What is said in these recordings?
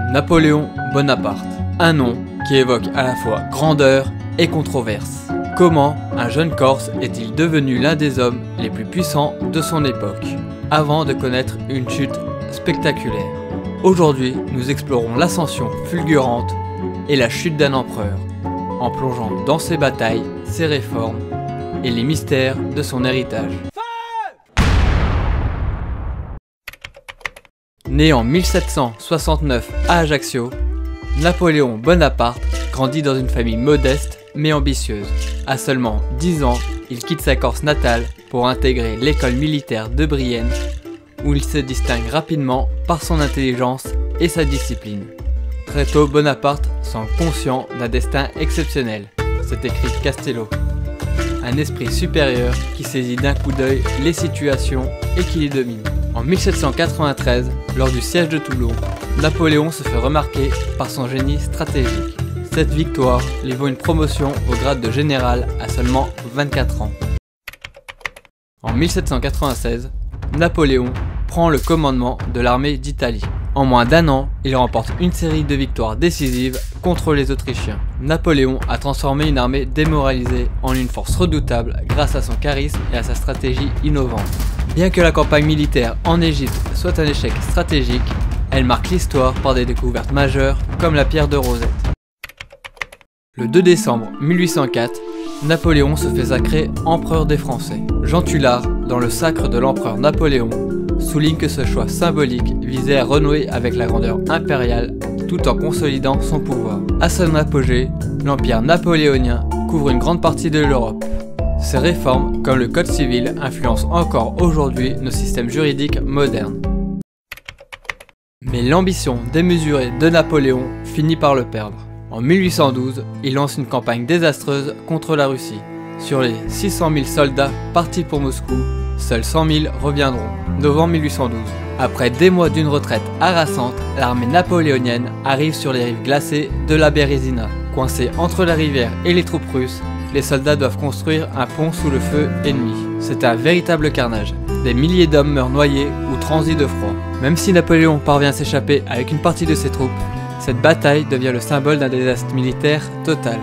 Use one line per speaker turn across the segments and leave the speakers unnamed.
Napoléon Bonaparte, un nom qui évoque à la fois grandeur et controverse. Comment un jeune Corse est-il devenu l'un des hommes les plus puissants de son époque, avant de connaître une chute spectaculaire? Aujourd'hui, nous explorons l'ascension fulgurante et la chute d'un empereur, en plongeant dans ses batailles, ses réformes et les mystères de son héritage. Né en 1769 à Ajaccio, Napoléon Bonaparte grandit dans une famille modeste mais ambitieuse. À seulement 10 ans, il quitte sa Corse natale pour intégrer l'école militaire de Brienne, où il se distingue rapidement par son intelligence et sa discipline. Très tôt, Bonaparte semble conscient d'un destin exceptionnel, c'est écrit Castello. Un esprit supérieur qui saisit d'un coup d'œil les situations et qui les domine. En 1793, lors du siège de Toulon, Napoléon se fait remarquer par son génie stratégique. Cette victoire lui vaut une promotion au grade de général à seulement 24 ans. En 1796, Napoléon prend le commandement de l'armée d'Italie. En moins d'un an, il remporte une série de victoires décisives contre les Autrichiens. Napoléon a transformé une armée démoralisée en une force redoutable grâce à son charisme et à sa stratégie innovante. Bien que la campagne militaire en Égypte soit un échec stratégique, elle marque l'histoire par des découvertes majeures comme la pierre de Rosette. Le 2 décembre 1804, Napoléon se fait sacrer empereur des Français. Jean Tullard, dans le Sacre de l'empereur Napoléon, souligne que ce choix symbolique visait à renouer avec la grandeur impériale tout en consolidant son pouvoir. À son apogée, l'empire napoléonien couvre une grande partie de l'Europe. Ces réformes, comme le code civil, influencent encore aujourd'hui nos systèmes juridiques modernes. Mais l'ambition démesurée de Napoléon finit par le perdre. En 1812, il lance une campagne désastreuse contre la Russie. Sur les 600 000 soldats partis pour Moscou, seuls 100 000 reviendront. Novembre 1812. Après des mois d'une retraite harassante, l'armée napoléonienne arrive sur les rives glacées de la Bérésina. Coincés entre la rivière et les troupes russes, les soldats doivent construire un pont sous le feu ennemi. C'est un véritable carnage. Des milliers d'hommes meurent noyés ou transis de froid. Même si Napoléon parvient à s'échapper avec une partie de ses troupes, cette bataille devient le symbole d'un désastre militaire total.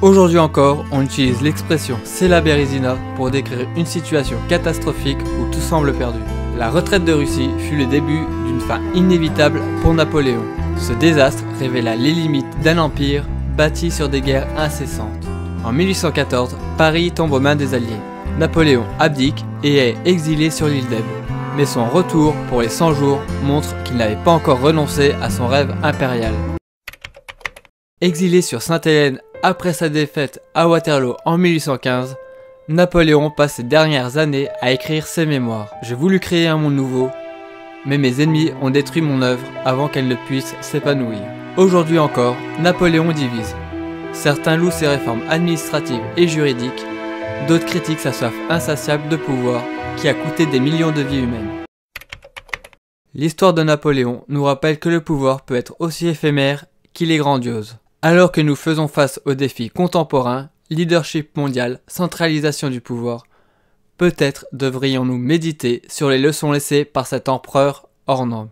Aujourd'hui encore, on utilise l'expression « c'est la Bérésina » pour décrire une situation catastrophique où tout semble perdu. La retraite de Russie fut le début d'une fin inévitable pour Napoléon. Ce désastre révéla les limites d'un empire bâti sur des guerres incessantes. En 1814, Paris tombe aux mains des Alliés. Napoléon abdique et est exilé sur l'île d'Elbe. Mais son retour pour les 100 jours montre qu'il n'avait pas encore renoncé à son rêve impérial. Exilé sur Sainte-Hélène après sa défaite à Waterloo en 1815, Napoléon passe ses dernières années à écrire ses mémoires. J'ai voulu créer un monde nouveau, mais mes ennemis ont détruit mon œuvre avant qu'elle ne puisse s'épanouir. Aujourd'hui encore, Napoléon divise. Certains louent ses réformes administratives et juridiques, d'autres critiquent sa soif insatiable de pouvoir qui a coûté des millions de vies humaines. L'histoire de Napoléon nous rappelle que le pouvoir peut être aussi éphémère qu'il est grandiose. Alors que nous faisons face aux défis contemporains, leadership mondial, centralisation du pouvoir, peut-être devrions-nous méditer sur les leçons laissées par cet empereur hors norme.